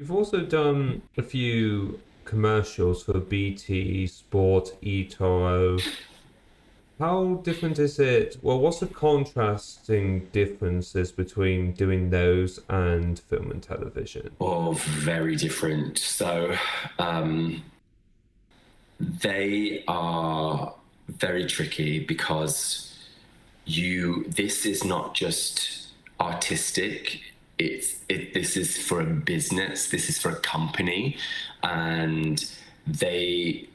You've also done a few commercials for BT Sport, eToro. How different is it? Well, what's the contrasting differences between doing those and film and television? Or very different. So they are very tricky because this is not just artistic. This is for a business. This is for a company, and these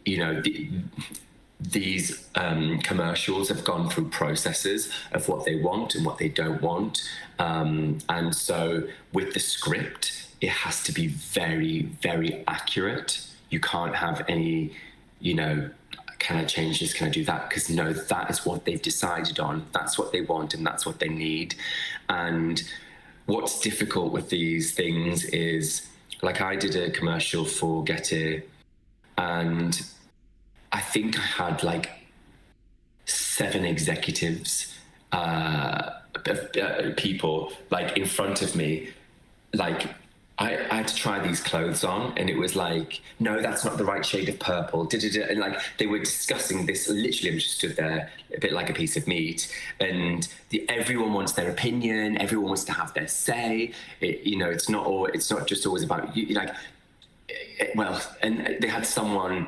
commercials have gone through processes of what they want and what they don't want. And so with the script, it has to be very, very accurate. You can't have any, can I change this? Can I do that? Because no, that is what they've decided on. That's what they want and that's what they need. And what's difficult with these things is, like, I did a commercial for Getir, and I think I had like 7 executives, people like in front of me. Like I had to try these clothes on, and it was like, no, that's not the right shade of purple. And like they were discussing this. Literally, I just stood there, a bit like a piece of meat. And everyone wants their opinion. Everyone wants to have their say. It's not just always about you. And they had someone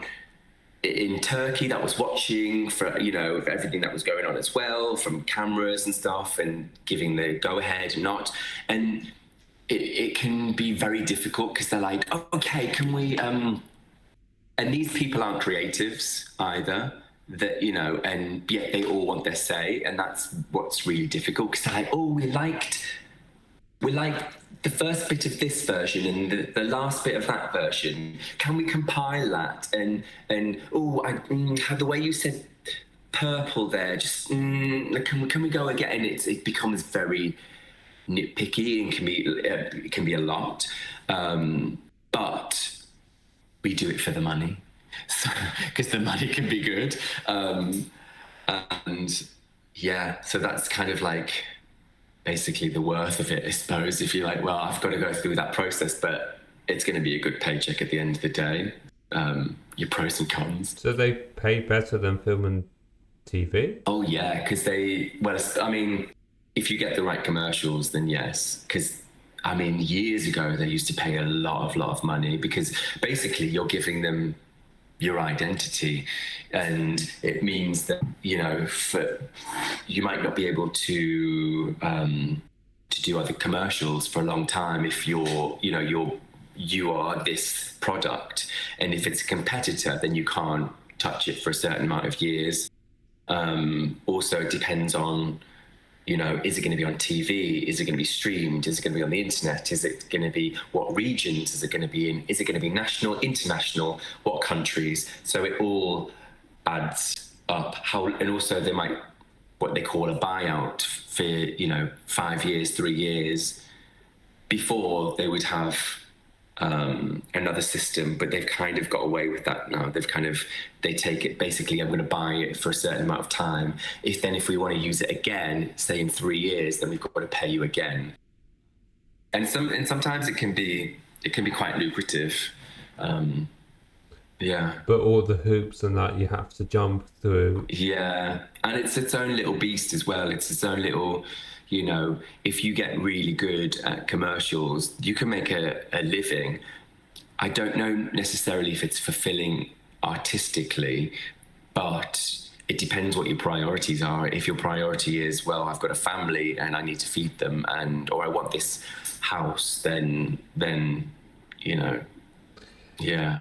in Turkey that was watching for everything that was going on as well, from cameras and stuff, and giving the go ahead and not. And it can be very difficult because they're like, oh, okay, can we and these people aren't creatives either, and yet they all want their say, and that's what's really difficult, because they're like, oh, we liked the first bit of this version and the last bit of that version. Can we compile that? And the way you said purple there, just can we go again? And it becomes very nitpicky and it can be a lot, but we do it for the money, because the money can be good, and yeah, so that's kind of like basically the worth of it, I suppose. If you're like, well, I've got to go through that process, but it's going to be a good paycheck at the end of the day. Your pros and cons. So they pay better than film and TV? Oh yeah, because if you get the right commercials, then yes. Because years ago they used to pay a lot of money, because basically you're giving them your identity, and it means that you might not be able to do other commercials for a long time if you are this product, and if it's a competitor, then you can't touch it for a certain amount of years. Also, it depends on, is it going to be on TV? Is it going to be streamed? Is it going to be on the internet? Is it going to be, what regions is it going to be in? Is it going to be national, international? What countries? So it all adds up. And also they might, what they call a buyout for, 5 years, 3 years. Before they would have another system, but they've kind of got away with that now. They take it, basically, I'm going to buy it for a certain amount of time. If we want to use it again, say in 3 years, then we've got to pay you again. And sometimes it can be quite lucrative. Yeah. But all the hoops and that you have to jump through. Yeah, and it's its own little beast as well. It's its own little, if you get really good at commercials, you can make a living. I don't know necessarily if it's fulfilling artistically, but it depends what your priorities are. If your priority is, well, I've got a family and I need to feed them, or I want this house, then yeah.